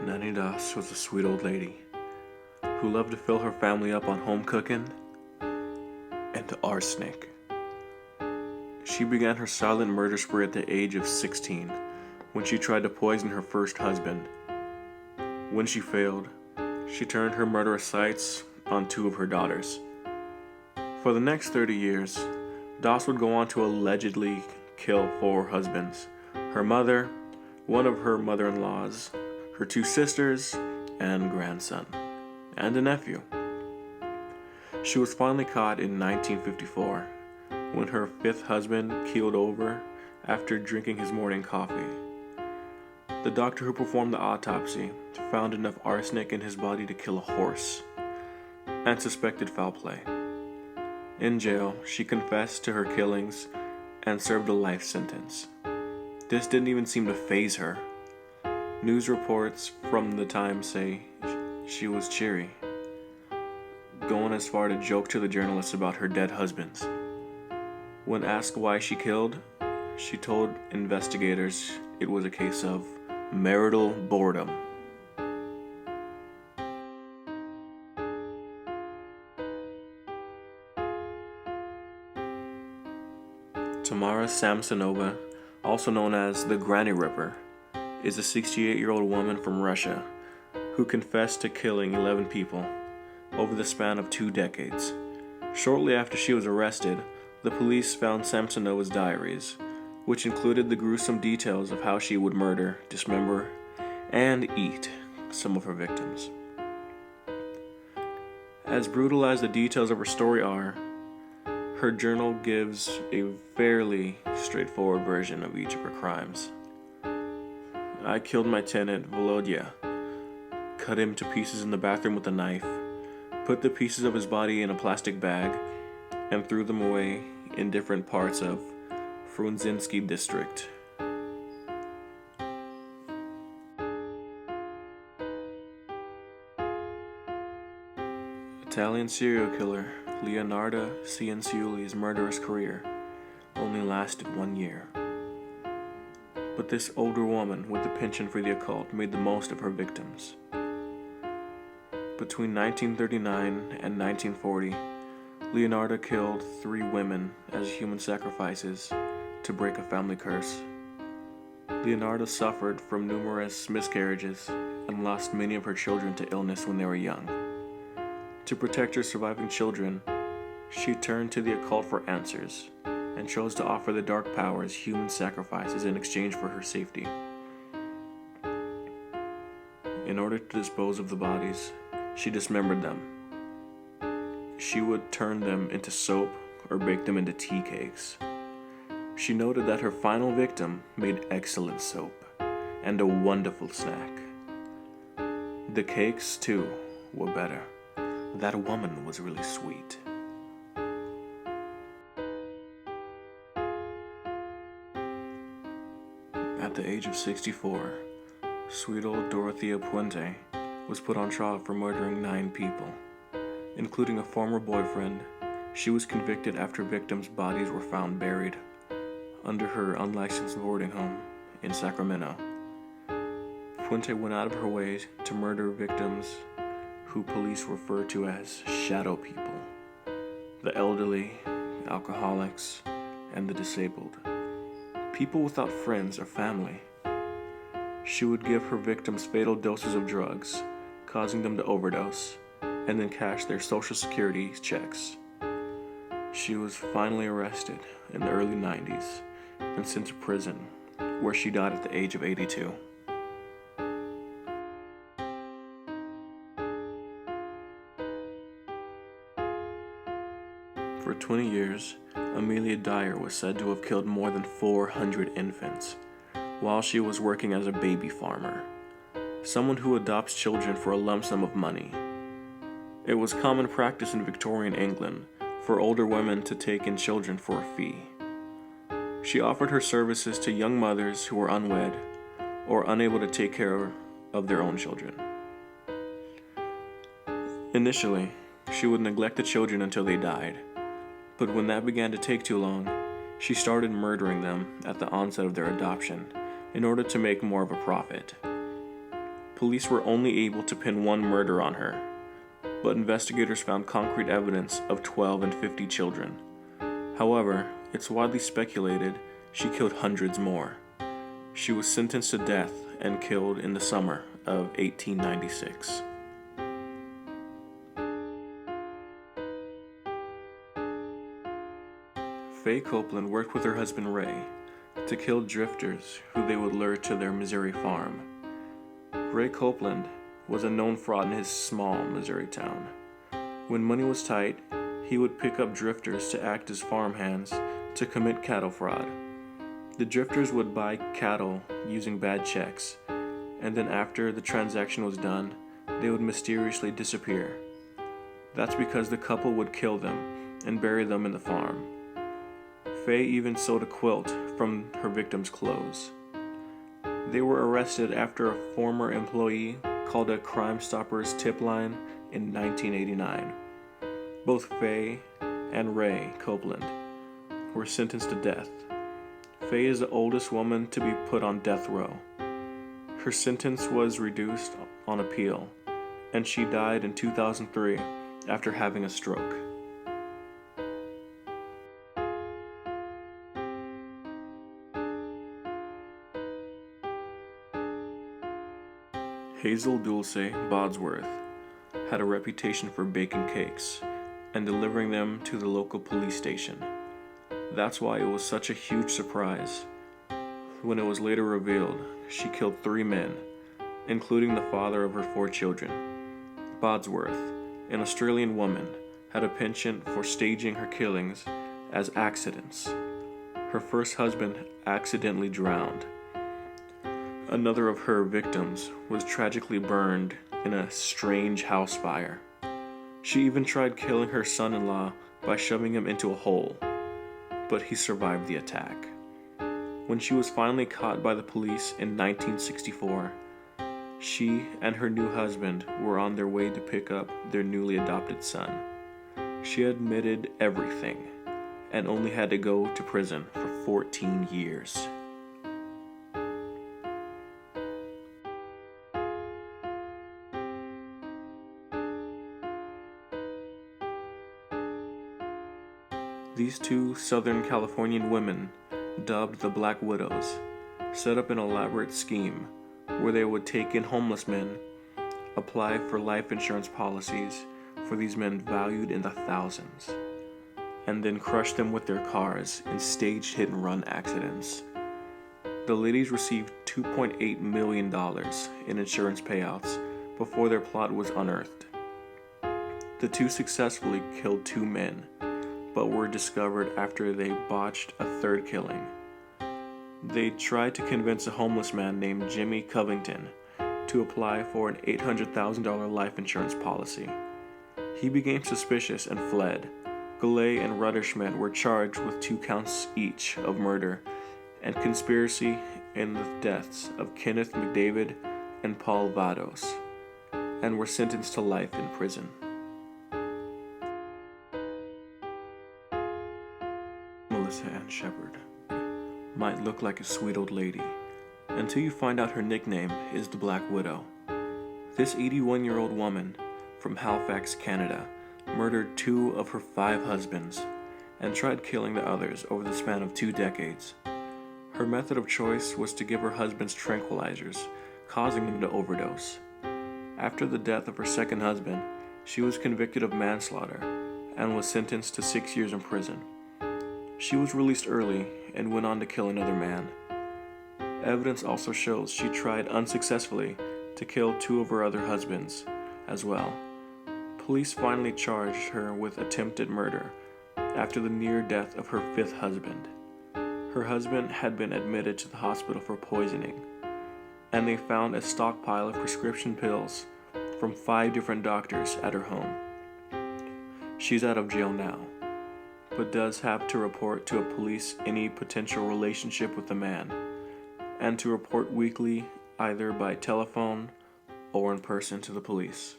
Nanny Doss was a sweet old lady who loved to fill her family up on home cooking and arsenic. She began her silent murder spree at the age of 16 when she tried to poison her first husband. When she failed, she turned her murderous sights on two of her daughters. For the next 30 years, Doss would go on to allegedly kill four husbands: her mother, one of her mother-in-laws, her two sisters, and grandson, and a nephew. She was finally caught in 1954 when her fifth husband keeled over after drinking his morning coffee. The doctor who performed the autopsy found enough arsenic in his body to kill a horse and suspected foul play. In jail, she confessed to her killings and served a life sentence. This didn't even seem to faze her. News reports from the time say she was cheery, going as far to joke to the journalists about her dead husbands. When asked why she killed, she told investigators it was a case of marital boredom. Tamara Samsonova, also known as the Granny Ripper, is a 68-year-old woman from Russia who confessed to killing 11 people over the span of 2 decades. Shortly after she was arrested, the police found Samsonova's diaries, which included the gruesome details of how she would murder, dismember, and eat some of her victims. As brutal as the details of her story are, her journal gives a fairly straightforward version of each of her crimes. I killed my tenant, Volodya, cut him to pieces in the bathroom with a knife, put the pieces of his body in a plastic bag, and threw them away in different parts of Frunzinsky district. Italian serial killer Leonardo Cianciulli's murderous career only lasted 1 year. But this older woman with a penchant for the occult made the most of her victims. Between 1939 and 1940, Leonardo killed 3 women as human sacrifices to break a family curse. Leonardo suffered from numerous miscarriages and lost many of her children to illness when they were young. To protect her surviving children, she turned to the occult for answers and chose to offer the dark powers human sacrifices in exchange for her safety. In order to dispose of the bodies, she dismembered them. She would turn them into soap or bake them into tea cakes. She noted that her final victim made excellent soap and a wonderful snack. The cakes, too, were better. That woman was really sweet. At the age of 64, sweet old Dorothea Puente was put on trial for murdering 9 people, including a former boyfriend. She was convicted after victims' bodies were found buried under her unlicensed boarding home in Sacramento. Puente went out of her way to murder victims who police refer to as shadow people: the elderly, alcoholics, and the disabled. People without friends or family. She would give her victims fatal doses of drugs, causing them to overdose, and then cash their social security checks. She was finally arrested in the early 90s and sent to prison, where she died at the age of 82. For 20 years, Amelia Dyer was said to have killed more than 400 infants while she was working as a baby farmer, someone who adopts children for a lump sum of money. It was common practice in Victorian England for older women to take in children for a fee. She offered her services to young mothers who were unwed or unable to take care of their own children. Initially, she would neglect the children until they died. But when that began to take too long, she started murdering them at the onset of their adoption in order to make more of a profit. Police were only able to pin one murder on her, but investigators found concrete evidence of 12 and 50 children. However, it's widely speculated she killed hundreds more. She was sentenced to death and killed in the summer of 1896. Faye Copeland worked with her husband Ray to kill drifters who they would lure to their Missouri farm. Ray Copeland was a known fraud in his small Missouri town. When money was tight, he would pick up drifters to act as farmhands to commit cattle fraud. The drifters would buy cattle using bad checks, and then after the transaction was done, they would mysteriously disappear. That's because the couple would kill them and bury them in the farm. Faye even sewed a quilt from her victims' clothes. They were arrested after a former employee called a Crime Stoppers tip line in 1989. Both Faye and Ray Copeland were sentenced to death. Faye is the oldest woman to be put on death row. Her sentence was reduced on appeal, and she died in 2003 after having a stroke. Hazel Dulce Bodsworth had a reputation for baking cakes and delivering them to the local police station. That's why it was such a huge surprise when it was later revealed she killed 3 men, including the father of her 4 children. Bodsworth, an Australian woman, had a penchant for staging her killings as accidents. Her first husband accidentally drowned. Another of her victims was tragically burned in a strange house fire. She even tried killing her son-in-law by shoving him into a hole, but he survived the attack. When she was finally caught by the police in 1964, she and her new husband were on their way to pick up their newly adopted son. She admitted everything and only had to go to prison for 14 years. These 2 Southern Californian women, dubbed the Black Widows, set up an elaborate scheme where they would take in homeless men, apply for life insurance policies for these men valued in the thousands, and then crush them with their cars in staged hit-and-run accidents. The ladies received $2.8 million in insurance payouts before their plot was unearthed. The 2 successfully killed 2 men, but were discovered after they botched a 3rd killing. They tried to convince a homeless man named Jimmy Covington to apply for an $800,000 life insurance policy. He became suspicious and fled. Goulet and Rutterschmidt were charged with 2 counts each of murder and conspiracy in the deaths of Kenneth McDavid and Paul Vados, and were sentenced to life in prison. Melissa Ann Shepard might look like a sweet old lady until you find out her nickname is the Black Widow. This 81-year-old woman from Halifax, Canada, murdered 2 of her 5 husbands and tried killing the others over the span of 2 decades. Her method of choice was to give her husbands tranquilizers, causing them to overdose. After the death of her second husband, she was convicted of manslaughter and was sentenced to 6 years in prison. She was released early and went on to kill another man. Evidence also shows she tried unsuccessfully to kill 2 of her other husbands as well. Police finally charged her with attempted murder after the near death of her 5th husband. Her husband had been admitted to the hospital for poisoning, and they found a stockpile of prescription pills from 5 different doctors at her home. She's out of jail now, but does have to report to a police any potential relationship with the man, and to report weekly either by telephone or in person to the police.